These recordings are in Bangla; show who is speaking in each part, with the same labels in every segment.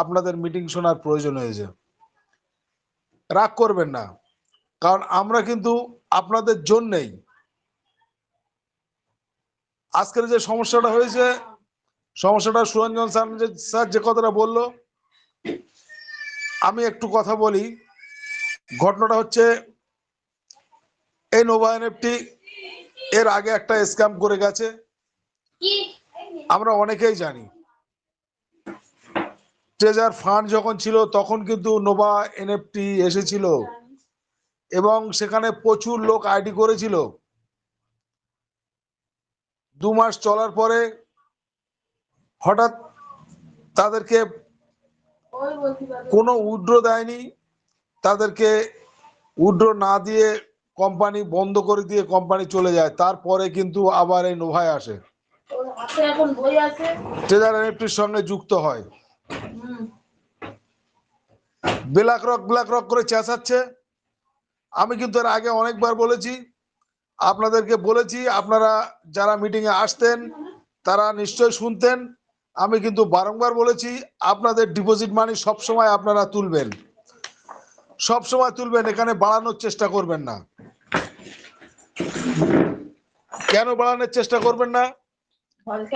Speaker 1: আপনাদের মিটিং শোনার প্রয়োজন হয়েছে। রাগ করবেন না, কারণ আমরা কিন্তু আপনাদের জন্যই আজকের যে সমস্যাটা হয়েছে, সমস্যাটা সুরঞ্জন স্যার যে কথাটা বললো, আমি একটু কথা বলি। ঘটনাটা হচ্ছে, এই নোভা এনএফটি এর আগে একটা স্ক্যাম করে গেছে, আমরা অনেকেই জানি। ট্রেজার ফান্ড যখন ছিল তখন কিন্তু নোভা এনএফটি এসেছিল এবং সেখানে প্রচুর লোক আইডি করেছিল। 2 মাস চলার পরে হঠাৎ তাদেরকে কোনো উইথড্র দেয়নি, তাদেরকে উইথড্র না দিয়ে কোম্পানি বন্ধ করে দিয়ে কোম্পানি চলে যায়। তারপরে কিন্তু আবার এই নোভায় আসে, ট্রেজার এনএফটির সঙ্গে যুক্ত হয়। ব্ল্যাক রক করে চেঁচাচ্ছে। আমি কিন্তু এর আগে অনেকবার বলেছি, আপনাদেরকে বলেছি, আপনারা যারা মিটিং এ আসতেন তারা নিশ্চয়ই শুনতেন। আমি কিন্তু বারংবার বলেছি, আপনাদের ডিপোজিট মানি সবসময় আপনারা তুলবেন, সবসময় তুলবেন, এখানে বাড়ানোর চেষ্টা করবেন না। কেন বাড়ানোর চেষ্টা করবেন না?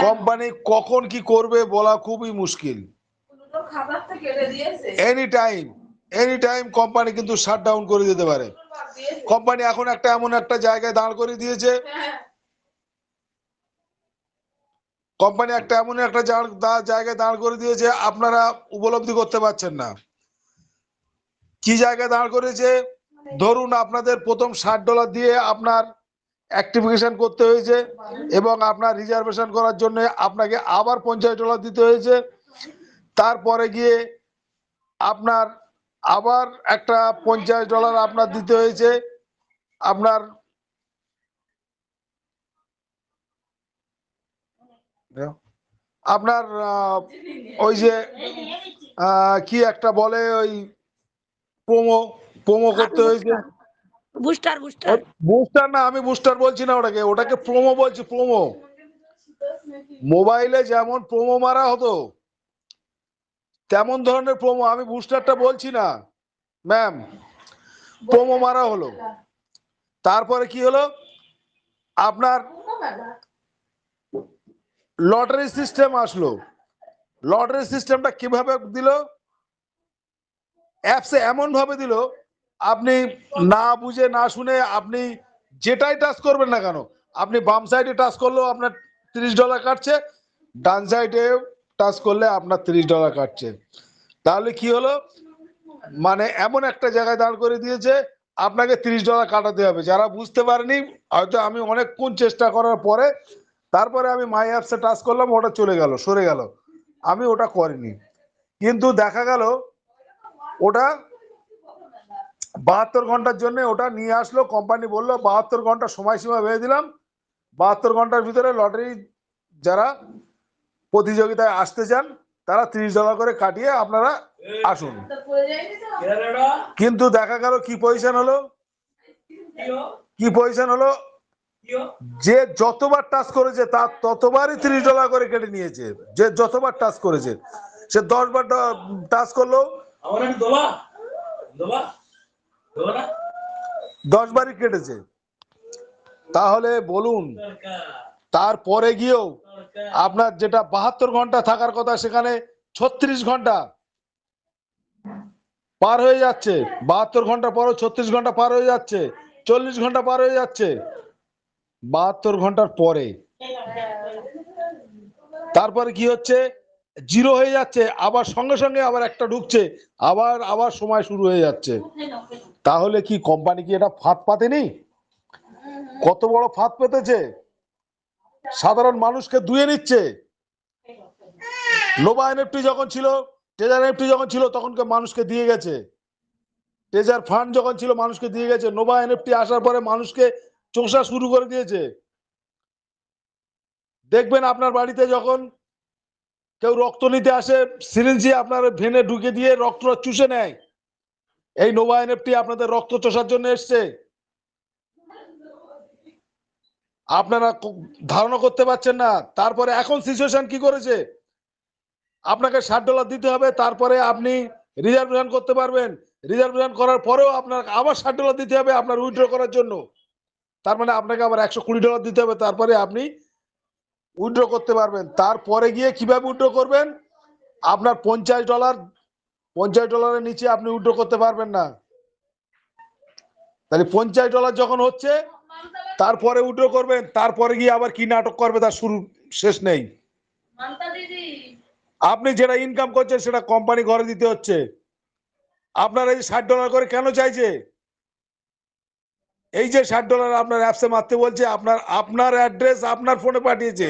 Speaker 1: কোম্পানি কখন কি করবে বলা খুবই মুশকিল। এনি টাইম কোম্পানি কিন্তু শাটডাউন করে দিতে পারে। কোম্পানি এখন এমন একটা জায়গায় দাঁড় করে দিয়েছে, কোম্পানি এমন একটা জায়গায় দাঁড় করে দিয়েছে, আপনারা উপলব্ধি করতে পারছেন না কি জায়গায় দাঁড় করেছে। ধরুন আপনাদের প্রথম $60 দিয়ে আপনার অ্যাক্টিভিকেশন করতে হয়েছে এবং আপনার রিজার্ভেশন করার জন্য আপনাকে আবার $50 দিতে হয়েছে। তারপরে গিয়ে আপনার আবার একটা $50 আপনার দিতে হয়েছে। আপনার আপনার ওই যে কি একটা বলে, ওই প্রোমো প্রোমো করতে হয়েছে। বুস্টার না, আমি বুস্টার বলছি না, ওটাকে প্রোমো বলছি। প্রোমো, মোবাইলে যেমন প্রোমো মারা হতো তেমন ধরনের প্রোমো, আমি বুস্টারটা বলছি না ম্যাম, প্রোমো মারা হলো। তারপরে কি হলো, আপনার লটারি সিস্টেম আসলো। লটারি সিস্টেমটা কিভাবে দিল? অ্যাপসে এমন ভাবে দিল, আপনি না বুঝে না শুনে আপনি যেটাই টাচ করবেন না কেন, আপনি বাম সাইডে টাচ করলেও আপনার $30 কাটছে, ডান সাইডে টাচ করলে আপনার $30 কাটছে। তাহলে কি হলো, মানে এমন একটা জায়গায় দাঁড় করে দিয়েছে, আপনাকে $30 কাটাতে হবে। যারা বুঝতে পারেনি, হয়তো আমি অনেকক্ষণ চেষ্টা করার পরে তারপরে আমি মাই অ্যাপসে টাচ করলাম, ওটা চলে গেল, সরে গেল। আমি ওটা করিনি, কিন্তু দেখা গেল ওটা 72 ঘন্টার জন্য ওটা নিয়ে আসলো। কোম্পানি বললো 72 ঘন্টা সময়সীমা বেঁধে দিলাম, 72 ঘন্টার ভিতরে লটারি যারা প্রতিযোগিতায় আসতে চান তারা $30 করে কাটিয়ে আপনারা আসুন। কিন্তু দেখা গেল কি পজিশন হলো, যে যতবার টাচ করেছে তার ততবারই $30 করে কেটে নিয়েছে। যে যতবার টাচ করেছে, সে 10 বার টাচ করলো, 10 বারই কেটেছে। তাহলে বলুন, তারপরে গিয়েও আপনার যেটা 72 ঘন্টা থাকার কথা সেখানে 36 ঘন্টা পার হয়ে যাচ্ছে। 72 ঘন্টা পরও 36 ঘন্টা পার হয়ে যাচ্ছে, 40 ঘন্টা পার হয়ে যাচ্ছে 72 ঘন্টার পরে। তারপরে কি হচ্ছে, জিরো হয়ে যাচ্ছে, আবার সঙ্গে সঙ্গে আবার একটা ঢুকছে, আবার সময় শুরু হয়ে যাচ্ছে। তাহলে কি কোম্পানি কি এটা ফাঁদ পাতেনি? কত বড় ফাঁদ পেতেছে, সাধারণ মানুষকে ধুয়ে নিচ্ছে। নোভা এনএফটি যখন ছিল, ট্রেজার এনএফটি যখন ছিল, তখনকে মানুষকে দিয়ে গেছে। ট্রেজার ফান্ড যখন ছিল মানুষকে দিয়ে গেছে, নোভা এনএফটি আসার পরে মানুষকে চোষা শুরু করে দিয়েছে। দেখবেন আপনার বাড়িতে যখন কেউ রক্ত নিতে আসে, সিরিঞ্জ আপনার ভেনে ঢুকে দিয়ে রক্ত চুষে নেয়। এই নোভা এনএফটি আপনাদের রক্ত চষার জন্য এসছে। আপনারা ধারণা করতে পারছেন না। তারপরে এখন সিচুয়েশন কি করেছে, আপনাকে $60 দিতে হবে, তারপরে আপনি রিজার্ভেশন করতে পারবেন। রিজার্ভেশন করার পরেও আপনার আবার $60 দিতে হবে আপনার উইথড্র করার জন্য। তার মানে আপনাকে আবার $120 দিতে হবে, তারপরে আপনি উইথড্র করতে পারবেন। তারপরে গিয়ে কিভাবে উইথড্র করবেন, আপনার $50 নিচে আপনি উইথড্র করতে পারবেন না। তাহলে $50 যখন হচ্ছে তারপরে উইথড্র করবেন, তারপরে গিয়ে আবার কি নাটক করবে তার শুরু শেষ নেই। আপনি যেটা ইনকাম করছেন সেটা কোম্পানি ঘরে দিতে হচ্ছে। আপনার এই $60 করে কেন চাইছে? এই যে $60 আপনার অ্যাপসে মারতে বলছে, আপনার অ্যাড্রেস আপনার ফোনে পাঠিয়েছে,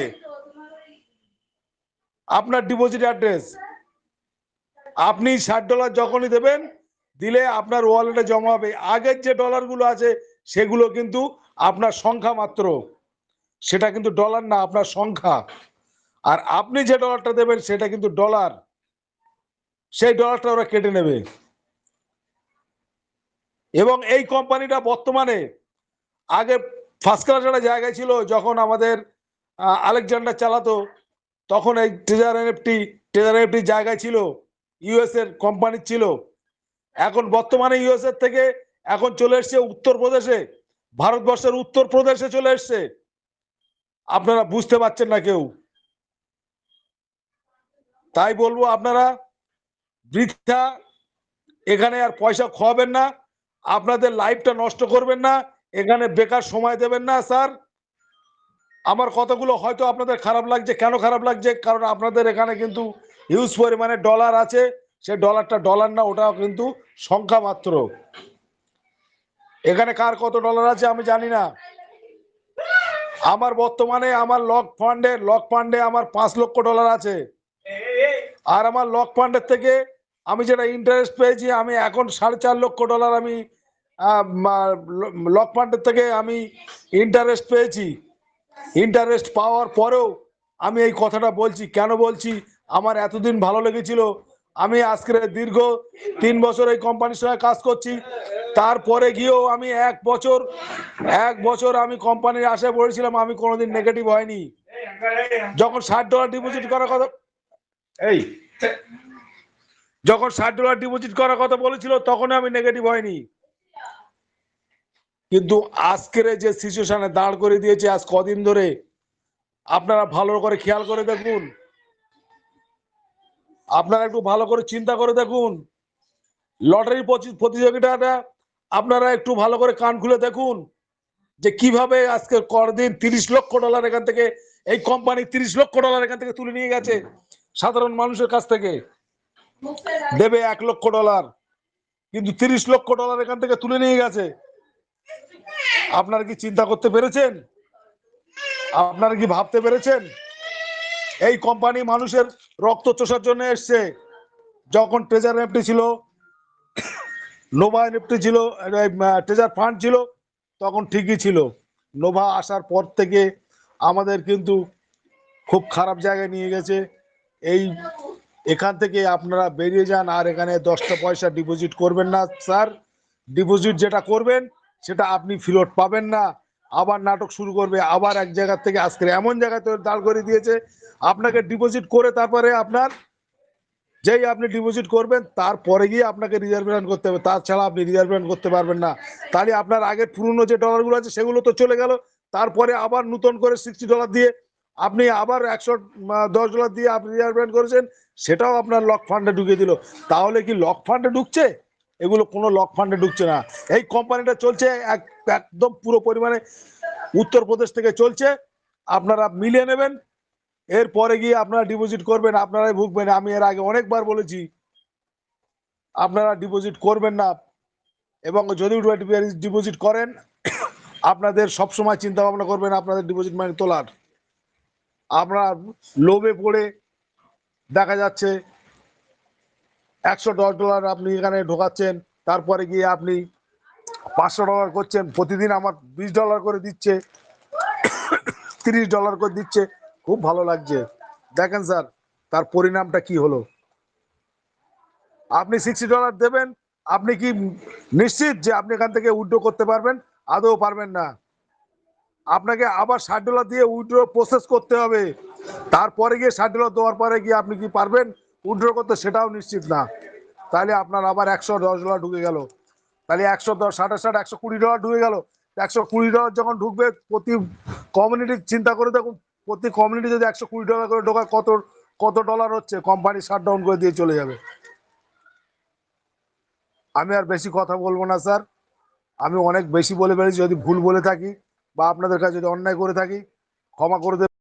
Speaker 1: আপনার ডিপোজিট অ্যাড্রেস। আপনি $60 যখনই দেবেন, দিলে আপনার ওয়ালেটে জমা হবে। আগের যে ডলারগুলো আছে সেগুলো কিন্তু আপনার সংখ্যা মাত্র, সেটা কিন্তু ডলার না, আপনার সংখ্যা। আর আপনি যে ডলারটা দেবেন সেটা কিন্তু ডলার, সেই ডলারটা ওরা কেটে নেবে। এবং এই কোম্পানিটা বর্তমানে, আগে ফার্স্ট ক্লাস একটা জায়গায় ছিল, যখন আমাদের আলেকজান্ডার চালাতো তখন এই ট্রেজার এনএফটি জায়গায় ছিল, ইউএস এর কোম্পানি ছিল। এখন বর্তমানে ইউএস এর থেকে এখন চলে এসছে উত্তরপ্রদেশে, ভারতবর্ষের উত্তরপ্রদেশে চলে এসছে। আপনারা বুঝতে পারছেন না কেউ। তাই বলবো আপনারা বৃথা এখানে আর পয়সা খোয়াবেন না, আপনাদের লাইফটা নষ্ট করবেন না, এখানে বেকার সময় দেবেন না। স্যার, আমার কথাগুলো হয়তো আপনাদের খারাপ লাগছে। কেন খারাপ লাগছে? কারণ আপনাদের এখানে কিন্তু হিউজ পরিমাণে ডলার আছে। সে ডলারটা ডলার না, ওটাও কিন্তু সংখ্যা মাত্র। এখানে কার কত ডলার আছে আমি জানি না। আমার বর্তমানে আমার লক ফান্ডে আমার $5 লক্ষ আছে। আর আমার লক ফান্ডের থেকে আমি যেটা ইন্টারেস্ট পেয়েছি, আমি এখন $4.5 লক্ষ আমি লক ফান্ডের থেকে আমি ইন্টারেস্ট পেয়েছি। ইন্টারেস্ট পাওয়ার পরেও আমি এই কথাটা বলছি। কেন বলছি? আমার এতদিন ভালো লেগেছিল। আমি আজকে দীর্ঘ 3 বছর এই কোম্পানির সঙ্গে কাজ করছি। তারপরে গিয়েও আমি এক বছর আমি কোম্পানির আশায় পড়েছিলাম, আমি কোনোদিন নেগেটিভ হয়নি। যখন $60 ডিপোজিট করার কথা যখন $60 ডিপোজিট করার কথা বলেছিল তখন আমি নেগেটিভ হয়নি। কিন্তু আজকের যে সিচুয়েশনে দাঁড় করে দিয়েছে আজ কদিন ধরে, আপনারা ভালো করে খেয়াল করে দেখুন, আপনারা একটু ভালো করে চিন্তা করে দেখুন। লটারি প্রতিযোগিতাটা আপনারা একটু ভালো করে কান খুলে দেখুন, যে কিভাবে আজকে কদিন $30 লক্ষ এখান থেকে, এই কোম্পানি $30 লক্ষ এখান থেকে তুলে নিয়ে গেছে সাধারণ মানুষের কাছ থেকে। দেবে $1 লক্ষ, কিন্তু $30 লক্ষ এখান থেকে তুলে নিয়ে গেছে। আপনারা কি চিন্তা করতে পেরেছেন? আপনারা কি ভাবতে পেরেছেন? এই কোম্পানি মানুষের রক্ত চোষার জন্য এসছে। যখন ট্রেজার এনএফটি ছিল, নোভা এনএফটি ছিল, ট্রেজার ফান্ড ছিল, তখন ঠিকই ছিল। নোভা আসার পর থেকে আমাদের কিন্তু খুব খারাপ জায়গায় নিয়ে গেছে। এখান থেকে আপনারা বেরিয়ে যান, আর এখানে 10টা পয়সা ডিপোজিট করবেন না স্যার। ডিপোজিট যেটা করবেন সেটা আপনি ফেরত পাবেন না। আবার নাটক শুরু করবে, আবার এক জায়গা থেকে আজকে এমন জায়গায় দাঁড় করে দিয়েছে, আপনাকে ডিপোজিট করে তারপরে যেই আপনি ডিপোজিট করবেন তারপরে গিয়ে আপনাকে রিজার্ভেশন করতে হবে, তাছাড়া আপনি রিজার্ভেশন করতে পারবেন না। তাহলে আপনার আগের পুরনো যে ডলারগুলো আছে সেগুলো তো চলে গেল, তারপরে আবার নতুন করে $60 দিয়ে আপনি আবার $110 দিয়ে আপনি রিজার্ভেশন করেছেন, সেটাও আপনার লক ফান্ডে ঢুকিয়ে দিল। তাহলে কি লক ফান্ডে ঢুকছে? এগুলো কোনো লক ফান্ডে ঢুকছে না। এই কোম্পানিটা চলছে একদম পুরো পরিমাণে উত্তরপ্রদেশ থেকে চলছে। আপনারা মিলিয়ে নেবেন, এরপরে গিয়ে আপনারা ডিপোজিট করবেন, আপনারাই ভুগবেন। আমি এর আগে অনেকবার বলেছি আপনারা ডিপোজিট করবেন না, এবং যদি ডিপোজিট করেন আপনাদের সবসময় চিন্তা ভাবনা করবেন আপনাদের ডিপোজিট মানি তোলার। আপনারা লোভে পড়ে দেখা যাচ্ছে $110 আপনি এখানে ঢোকাচ্ছেন, তারপরে গিয়ে আপনি $500 করছেন। প্রতিদিন আমার $20 করে দিচ্ছে, $30 করে দিচ্ছে, খুব ভালো লাগছে। দেখেন স্যার, তার পরিণামটা কি হলো। আপনি $60 দেবেন, আপনি কি নিশ্চিত যে আপনি এখান থেকে উইথড্র করতে পারবেন? আদৌ পারবেন না। আপনাকে আবার $60 দিয়ে উইথড্র প্রসেস করতে হবে। তারপরে গিয়ে $60 দেওয়ার পরে গিয়ে আপনি কি পারবেন উইথড্র করতে সেটাও নিশ্চিত না, তাহলে আপনার আবার $110 ঢুকে গেল, তাহলে 110 ষাটের ষাট $120 ঢুকে গেল। $120 যখন ঢুকবে প্রতি কমিউনিটি, চিন্তা করে দেখুন প্রতি কমিউনিটি যদি $120 করে ঢোকায় কত কত ডলার হচ্ছে, কোম্পানি শাটডাউন করে দিয়ে চলে যাবে। আমি আর বেশি কথা বলবো না স্যার, আমি অনেক বেশি বলে ফেলেছি, যদি ভুল বলে থাকি বা আপনাদের কাছে যদি অন্যায় করে থাকি ক্ষমা করে দেবেন।